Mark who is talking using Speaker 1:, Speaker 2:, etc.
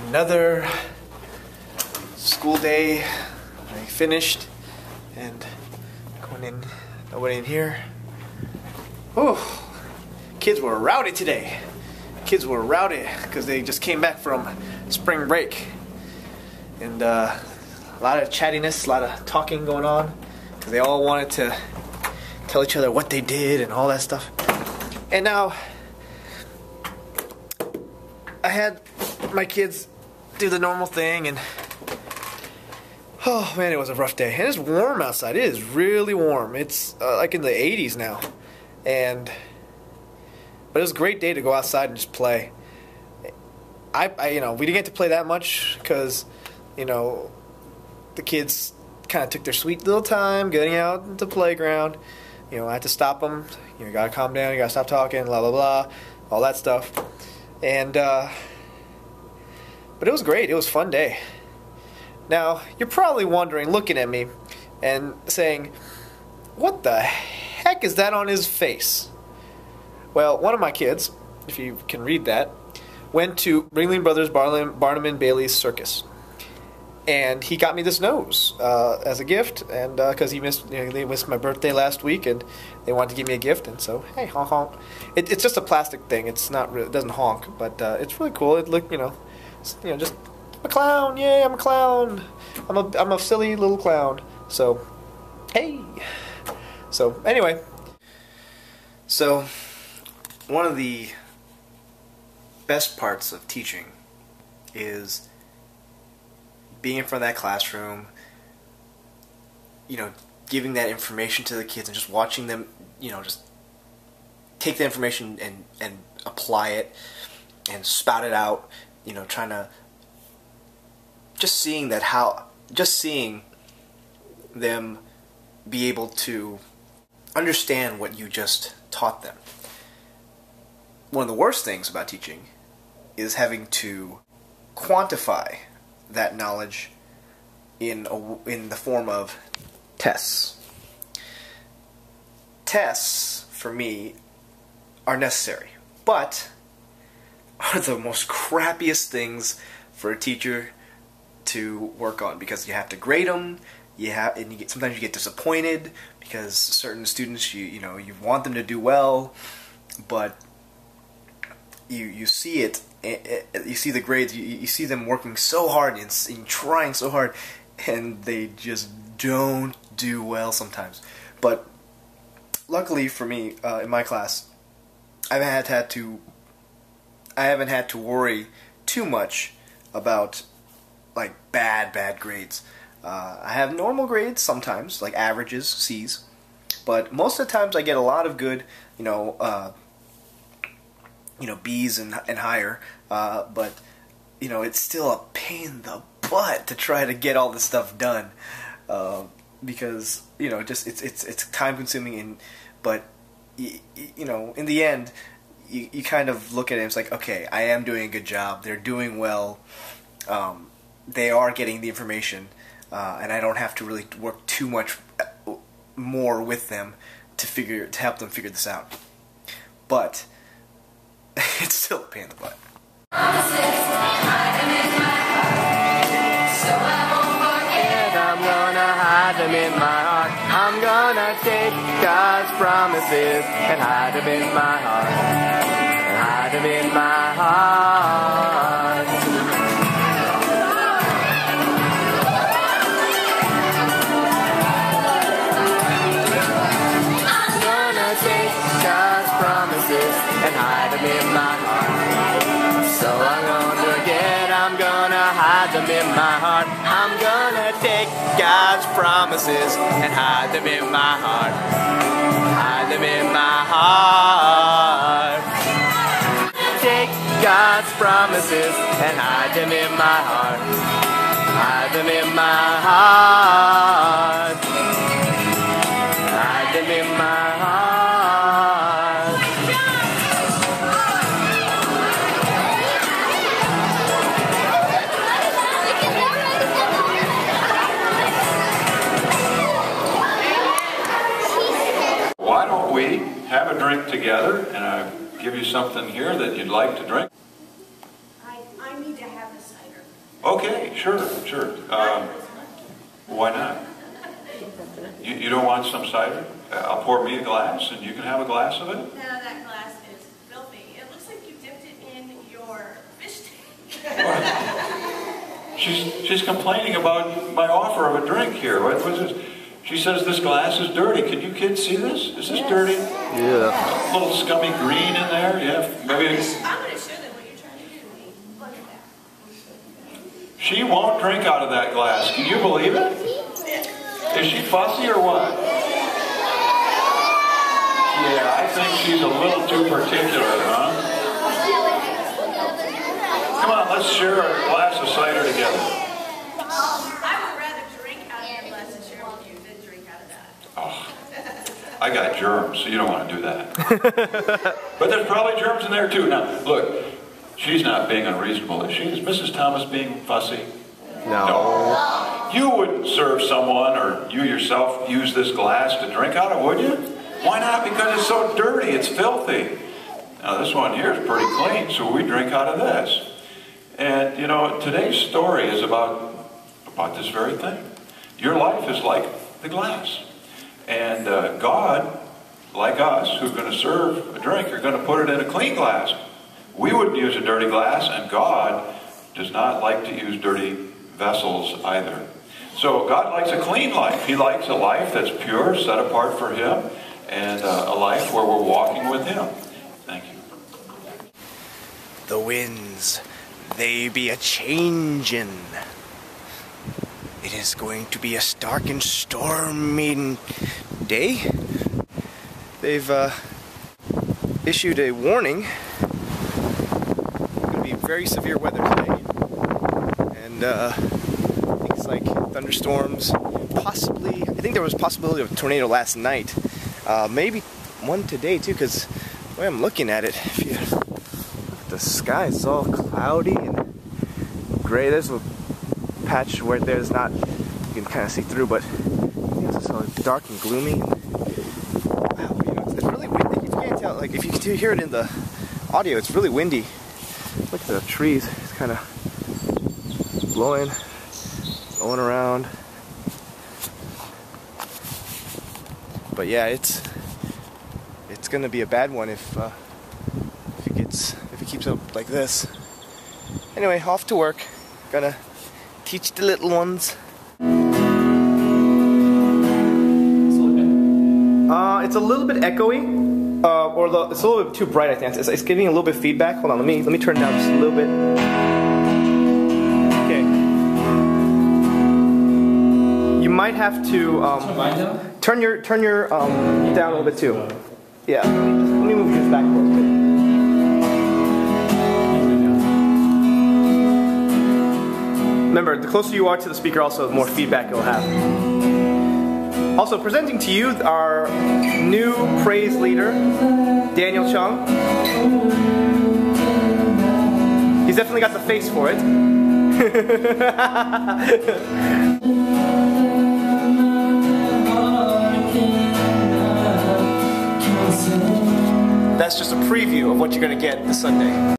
Speaker 1: Another school day. I finished and nobody in here. Oh, kids were rowdy today. Kids were rowdy because they just came back from spring break. And a lot of chattiness, a lot of talking going on because they all wanted to tell each other what they did and all that stuff. And now I had my kids do the normal thing, and oh man, it was a rough day. And it's warm outside. It is really warm. It's like in the 80s now, but it was a great day to go outside and just play. I we didn't get to play that much because the kids kind of took their sweet little time getting out into the playground. I had to stop them. You gotta calm down. You gotta stop talking. Blah blah blah, all that stuff. And but it was great. It was a fun day. Now you're probably wondering, looking at me, and saying, "What the heck is that on his face?" Well, one of my kids, if you can read that, went to Ringling Brothers Barnum and Bailey's Circus. And he got me this nose as a gift, and because they missed my birthday last week, and they wanted to give me a gift, and so hey, honk honk. It's just a plastic thing. It's not really, it doesn't honk, but it's really cool. It look just I'm a clown. Yay, I'm a clown. I'm a silly little clown. So hey. So anyway, so one of the best parts of teaching is being in front of that classroom, giving that information to the kids and just watching them, just take the information and apply it and spout it out, trying to, just seeing them be able to understand what you just taught them. One of the worst things about teaching is having to quantify that knowledge in the form of tests. Tests, for me, are necessary, but are the most crappiest things for a teacher to work on, because you have to grade them. Sometimes you get disappointed because certain students you want them to do well, but you see it. You see the grades, you see them working so hard and trying so hard, and they just don't do well sometimes. But luckily for me, in my class, I haven't had to worry too much about like bad grades. I have normal grades sometimes, like averages, C's, but most of the times I get a lot of good, B's and higher, but it's still a pain in the butt to try to get all this stuff done, because it's time consuming, but in the end you kind of look at it and it's like, okay, I am doing a good job, they're doing well, they are getting the information, and I don't have to really work too much more with them to help them figure this out. But it's still a pain in the butt. I'm gonna hide them in my heart. I'm gonna take God's promises and hide them in my heart. And hide them in my heart. I'm gonna take God's promises and hide them in my heart. So I'm gonna hide them in my heart. I'm gonna take God's promises and hide them in my heart. Hide them in my heart. Take God's promises and hide them in my heart. Hide them in my heart. Hide them in my heart.
Speaker 2: Why don't we have a drink together, and I give you something here that you'd like to drink?
Speaker 3: I need to have have the cider.
Speaker 2: Okay, sure. Why not? You don't want some cider? I'll pour me a glass, and you can have a glass of it?
Speaker 3: No, that glass is filthy. It looks like you dipped it in your fish tank.
Speaker 2: She's complaining about my offer of a drink here. What was this? She says this glass is dirty. Can you kids see this? Is this dirty?
Speaker 4: Yeah.
Speaker 2: A little scummy green in there? Yeah, maybe.
Speaker 3: I'm going to show them what you're trying to do. Look at that.
Speaker 2: She won't drink out of that glass. Can you believe it? Is she fussy or what? Yeah, I think she's a little too particular, huh? Come on, let's share a glass of cider together.
Speaker 3: I would rather drink out of your glass and share with you than drink out of that.
Speaker 2: Oh, I got germs, so you don't want to do that. But there's probably germs in there too. Now, look, she's not being unreasonable, is she? Is Mrs. Thomas being fussy?
Speaker 4: No.
Speaker 2: You wouldn't serve someone, or you yourself use this glass to drink out of, would you? Why not? Because it's so dirty, it's filthy. Now this one here is pretty clean, so we drink out of this. And you know, today's story is about this very thing. Your life is like the glass. And God, like us, who's going to serve a drink, are going to put it in a clean glass. We wouldn't use a dirty glass, and God does not like to use dirty vessels either. So God likes a clean life. He likes a life that's pure, set apart for Him, and a life where we're walking with Him. Thank you.
Speaker 4: The winds, they be a-changin'. It is going to be a stark and stormy day. They've issued a warning. It's going to be very severe weather today. And things like thunderstorms, possibly, I think there was a possibility of a tornado last night. Maybe one today too, because the way I'm looking at it, if you look at the sky, it's all cloudy and gray. There's a patch where there's not, you can kind of see through, but it's just all dark and gloomy. Wow, you know, it's really windy. You can't tell, like if you can hear it in the audio, it's really windy. Look at the trees, it's kind of blowing around. But yeah, it's gonna be a bad one if it keeps up like this. Anyway, off to work. Gonna teach the little ones. It's a little bit echoey, it's a little bit too bright. I think it's giving a little bit of feedback. Hold on, let me turn it down just a little bit. Okay. You might have to turn your down a little bit too. Yeah. Let me move yours back a little bit. Remember, the closer you are to the speaker, also the more feedback it'll have. Also, presenting to you our new praise leader, Daniel Chung. He's definitely got the face for it. That's just a preview of what you're going to get this Sunday.